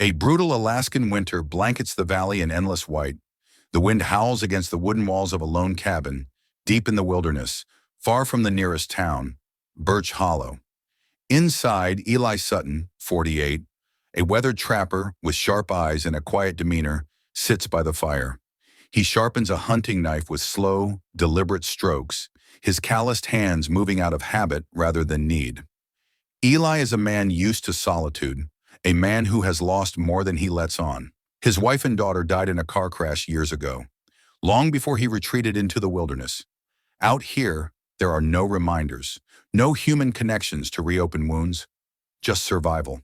A brutal Alaskan winter blankets the valley in endless white. The wind howls against the wooden walls of a lone cabin, deep in the wilderness, far from the nearest town, Birch Hollow. Inside, Eli Sutton, 48, a weathered trapper with sharp eyes and a quiet demeanor, sits by the fire. He sharpens a hunting knife with slow, deliberate strokes, his calloused hands moving out of habit rather than need. Eli is a man used to solitude, a man who has lost more than he lets on. His wife and daughter died in a car crash years ago, long before he retreated into the wilderness. Out here, there are no reminders, no human connections to reopen wounds, just survival.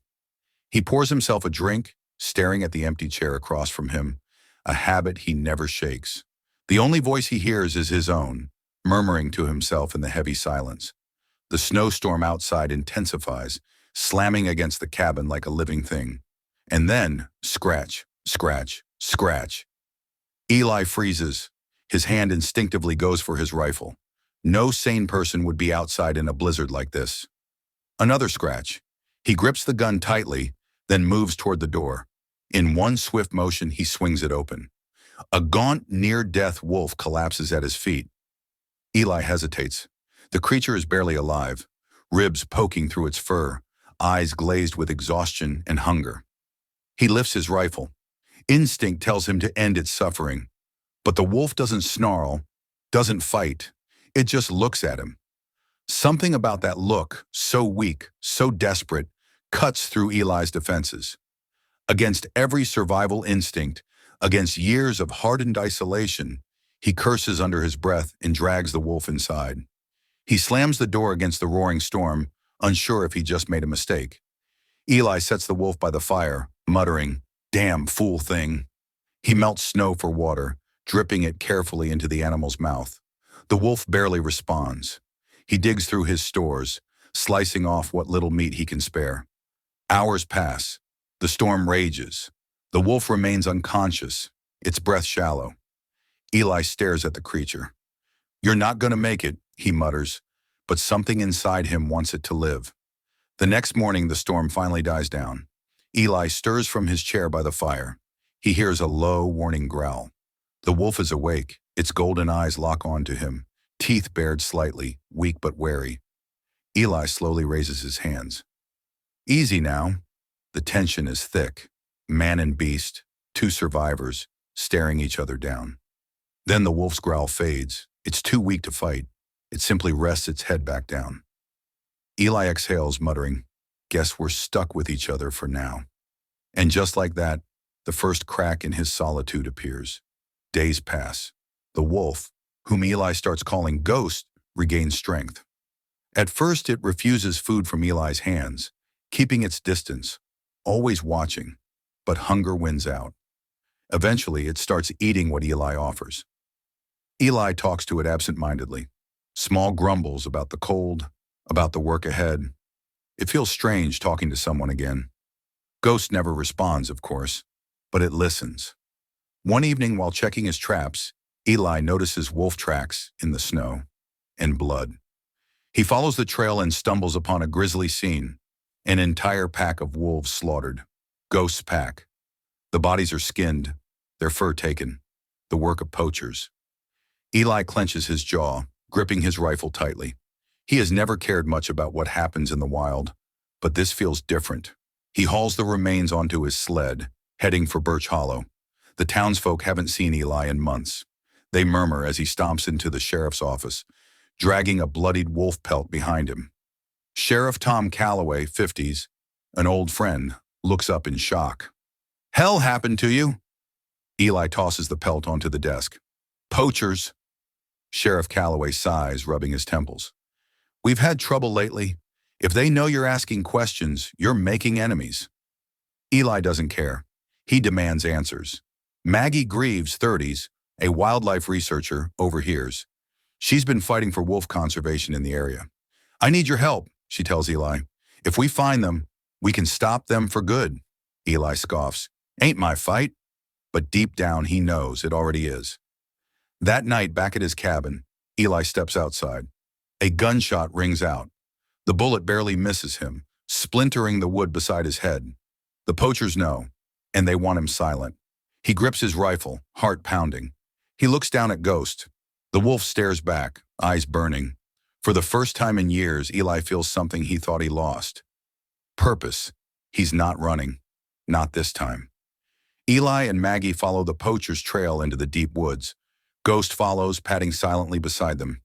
He pours himself a drink, staring at the empty chair across from him, a habit he never shakes. The only voice he hears is his own, murmuring to himself in the heavy silence. The snowstorm outside intensifies, slamming against the cabin like a living thing. And then, scratch, scratch, scratch. Eli freezes. His hand instinctively goes for his rifle. No sane person would be outside in a blizzard like this. Another scratch. He grips the gun tightly, then moves toward the door. In one swift motion, he swings it open. A gaunt, near-death wolf collapses at his feet. Eli hesitates. The creature is barely alive, ribs poking through its fur, eyes glazed with exhaustion and hunger. He lifts his rifle. Instinct tells him to end its suffering. But the wolf doesn't snarl, doesn't fight. It just looks at him. Something about that look, so weak, so desperate, cuts through Eli's defenses. Against every survival instinct, against years of hardened isolation, he curses under his breath and drags the wolf inside. He slams the door against the roaring storm, unsure if he just made a mistake. Eli sets the wolf by the fire, muttering, "Damn fool thing." He melts snow for water, dripping it carefully into the animal's mouth. The wolf barely responds. He digs through his stores, slicing off what little meat he can spare. Hours pass. The storm rages. The wolf remains unconscious, its breath shallow. Eli stares at the creature. "You're not going to make it," he mutters, but something inside him wants it to live. The next morning, the storm finally dies down. Eli stirs from his chair by the fire. He hears a low, warning growl. The wolf is awake. Its golden eyes lock onto him, teeth bared slightly, weak but wary. Eli slowly raises his hands. "Easy now." The tension is thick. Man and beast, two survivors, staring each other down. Then the wolf's growl fades. It's too weak to fight. It simply rests its head back down. Eli exhales, muttering, "Guess we're stuck with each other for now." And just like that, the first crack in his solitude appears. Days pass. The wolf, whom Eli starts calling Ghost, regains strength. At first, it refuses food from Eli's hands, keeping its distance, always watching, but hunger wins out. Eventually, it starts eating what Eli offers. Eli talks to it absent-mindedly. Small grumbles about the cold, about the work ahead. It feels strange talking to someone again. Ghost never responds, of course, but it listens. One evening while checking his traps, Eli notices wolf tracks in the snow and blood. He follows the trail and stumbles upon a grisly scene, an entire pack of wolves slaughtered. Ghost's pack. The bodies are skinned, their fur taken, the work of poachers. Eli clenches his jaw, gripping his rifle tightly. He has never cared much about what happens in the wild, but this feels different. He hauls the remains onto his sled, heading for Birch Hollow. The townsfolk haven't seen Eli in months. They murmur as he stomps into the sheriff's office, dragging a bloodied wolf pelt behind him. Sheriff Tom Calloway, 50s, an old friend, looks up in shock. "Hell happened to you?" Eli tosses the pelt onto the desk. "Poachers." Sheriff Calloway sighs, rubbing his temples. "We've had trouble lately. If they know you're asking questions, you're making enemies." Eli doesn't care. He demands answers. Maggie Greaves, 30s, a wildlife researcher, overhears. She's been fighting for wolf conservation in the area. "I need your help," she tells Eli. "If we find them, we can stop them for good." Eli scoffs. "Ain't my fight." But deep down, he knows it already is. That night, back at his cabin, Eli steps outside. A gunshot rings out. The bullet barely misses him, splintering the wood beside his head. The poachers know. and they want him silent. He grips his rifle, heart pounding. He looks down at Ghost. The wolf stares back, eyes burning. For the first time in years, Eli feels something he thought he lost. Purpose. He's not running. Not this time. Eli and Maggie follow the poacher's trail into the deep woods. Ghost follows, padding silently beside them.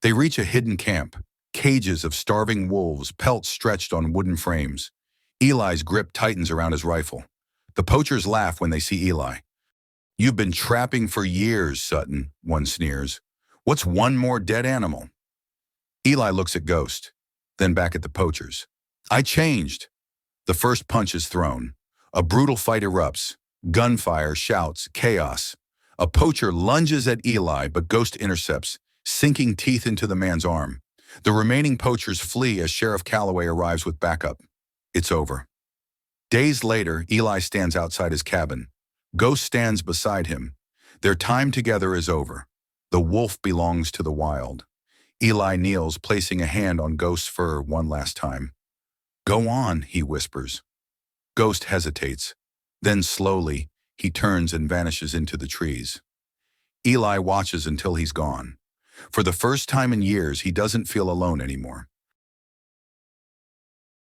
They reach a hidden camp. Cages of starving wolves, pelts stretched on wooden frames. Eli's grip tightens around his rifle. The poachers laugh when they see Eli. "You've been trapping for years, Sutton," one sneers. "What's one more dead animal?" Eli looks at Ghost, then back at the poachers. "I changed." The first punch is thrown. A brutal fight erupts. Gunfire, shouts, chaos. A poacher lunges at Eli, but Ghost intercepts, sinking teeth into the man's arm. The remaining poachers flee as Sheriff Calloway arrives with backup. It's over. Days later, Eli stands outside his cabin. Ghost stands beside him. Their time together is over. The wolf belongs to the wild. Eli kneels, placing a hand on Ghost's fur one last time. "Go on," he whispers. Ghost hesitates. Then slowly, he turns and vanishes into the trees. Eli watches until he's gone. For the first time in years, he doesn't feel alone anymore.